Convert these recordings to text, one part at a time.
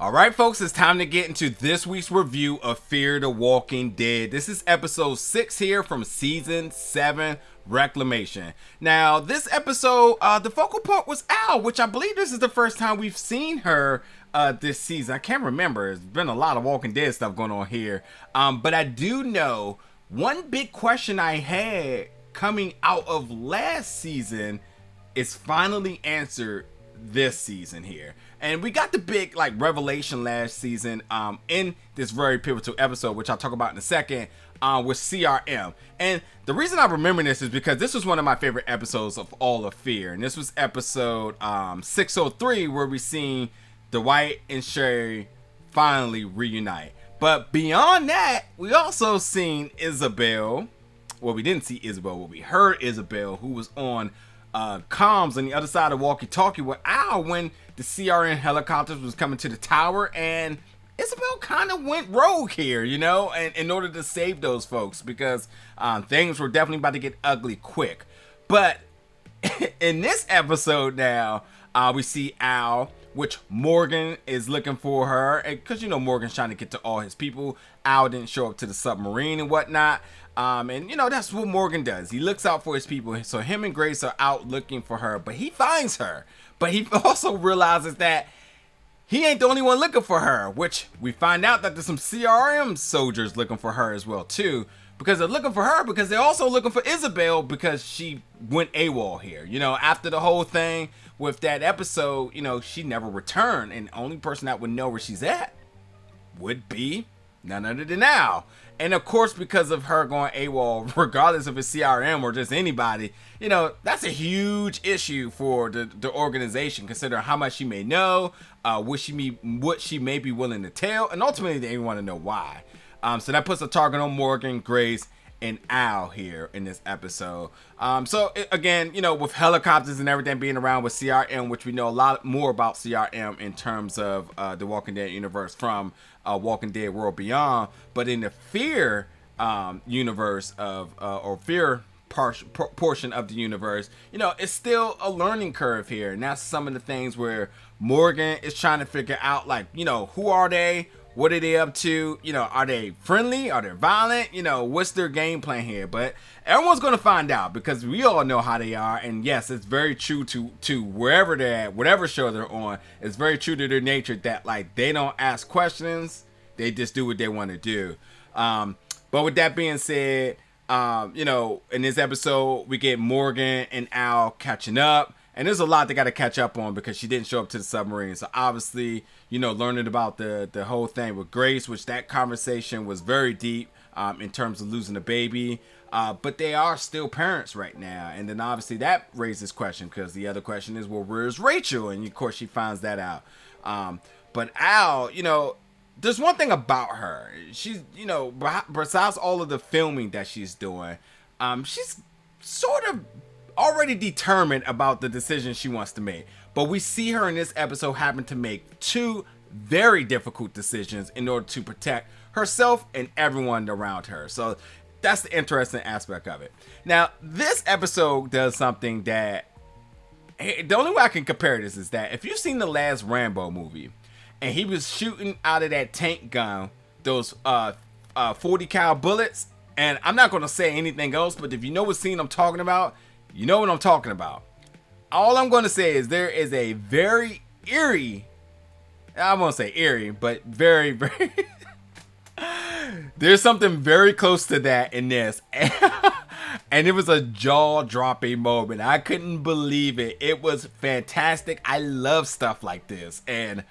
Alright folks, it's time to get into this week's review of Fear the Walking Dead. This is episode 6 here from season 7, Reclamation. Now, this episode, the focal point was Al, which I believe this is the first time we've seen her this season. I can't remember. There's been a lot of Walking Dead stuff going on here. But I do know one big question I had coming out of last season is finally answered this season here. And we got the big revelation last season in this very pivotal episode, which I'll talk about in a second, with CRM. And the reason I remember this is because this was one of my favorite episodes of all of Fear. And this was episode 603, where we seen Dwight and Sherry finally reunite. But beyond that, we also seen Isabel. Well, we didn't see Isabel, but we heard Isabel, who was on comms on the other side of walkie-talkie with Al when the CRN helicopters was coming to the tower, and Isabel kind of went rogue here, you know, and in order to save those folks, because things were definitely about to get ugly quick. But in this episode now, we see Al, which Morgan is looking for her, because, you know, Morgan's trying to get to all his people. Al didn't show up to the submarine and whatnot. And, you know, that's what Morgan does. He looks out for his people. So him and Grace are out looking for her, but he finds her. But he also realizes that he ain't the only one looking for her, which we find out that there's some CRM soldiers looking for her as well, too. Because they're looking for her, because they're also looking for Isabel, because she went AWOL here. You know, after the whole thing with that episode, you know, she never returned. And the only person that would know where she's at would be none other than Al. And of course, because of her going AWOL, regardless if it's CRM or just anybody, you know, that's a huge issue for the organization, considering how much she may know, what she may be willing to tell, and ultimately they want to know why. So that puts a target on Morgan, Grace, and Al here in this episode. Again, you know, with helicopters and everything being around with CRM, which we know a lot more about CRM in terms of the Walking Dead universe from Walking Dead World Beyond, but in the Fear universe of or Fear portion of the universe, you know, it's still a learning curve here, and that's some of the things where Morgan is trying to figure out, like, you know, who are they? What are they up to? You know, are they friendly? Are they violent? You know, what's their game plan here? But everyone's going to find out, because we all know how they are. And yes, it's very true to wherever they're at, whatever show they're on. It's very true to their nature that, like, they don't ask questions. They just do what they want to do. But with that being said, you know, in this episode, we get Morgan and Al catching up. And there's a lot they got to catch up on, because she didn't show up to the submarine. So obviously, you know, learning about the whole thing with Grace, which that conversation was very deep in terms of losing a baby. But they are still parents right now. And then obviously that raises question, because the other question is, well, where's Rachel? And of course she finds that out. But Al, you know, there's one thing about her. She's, you know, besides all of the filming that she's doing, she's sort of already determined about the decision she wants to make. But we see her in this episode happen to make two very difficult decisions in order to protect herself and everyone around her. So that's the interesting aspect of it. Now, this episode does something that, the only way I can compare this is that if you've seen the last Rambo movie, and he was shooting out of that tank gun, those 40 cal bullets, and I'm not going to say anything else, but if you know what scene I'm talking about, you know what I'm talking about. All I'm going to say is there is a very eerie, I won't say eerie, but very, very, there's something very close to that in this. And it was a jaw-dropping moment. I couldn't believe it. It was fantastic. I love stuff like this. And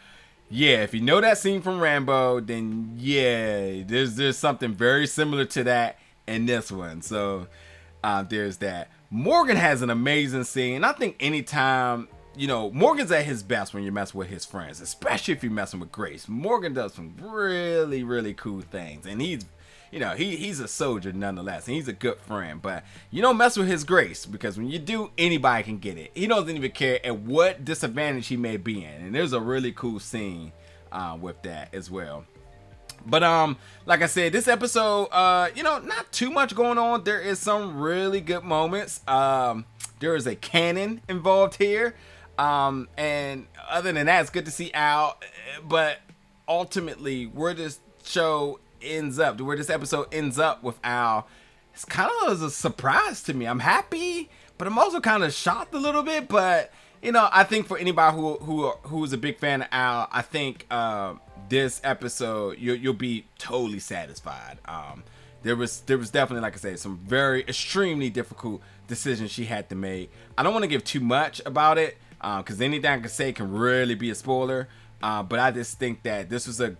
yeah, if you know that scene from Rambo, then yeah, there's something very similar to that in this one. So there's that. Morgan has an amazing scene. I think anytime, you know, Morgan's at his best when you mess with his friends, especially if you're messing with Grace. Morgan does some really, really cool things. And he's, you know, he's a soldier nonetheless. And he's a good friend. But you don't mess with his Grace, because when you do, anybody can get it. He doesn't even care at what disadvantage he may be in. And there's a really cool scene with that as well. But like I said, this episode, you know, not too much going on. There is some really good moments. There is a cannon involved here. And other than that, it's good to see Al. But ultimately where this show ends up, where this episode ends up with Al, it's kind of a surprise to me. I'm happy, but I'm also kind of shocked a little bit. But you know, I think for anybody who's a big fan of Al, I think this episode you'll be totally satisfied. There was definitely, like I said, some very extremely difficult decisions she had to make. I don't want to give too much about it because anything I can say can really be a spoiler. But I just think that this was a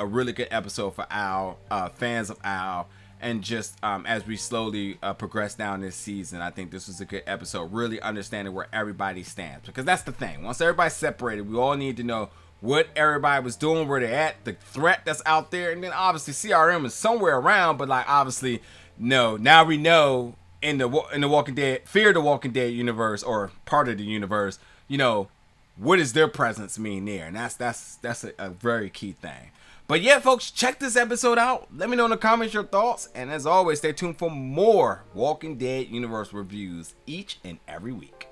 really good episode for Al, fans of Al, and just as we slowly progress down this season, I think this was a good episode, really understanding where everybody stands. Because that's the thing. Once everybody's separated, we all need to know what everybody was doing, where they're at, the threat that's out there, and then obviously CRM is somewhere around, but like obviously, no. Now we know in the Walking Dead, Fear the Walking Dead universe, or part of the universe, you know, what does their presence mean there? And that's a very key thing. But yeah, folks, check this episode out. Let me know in the comments your thoughts. And as always, stay tuned for more Walking Dead universe reviews each and every week.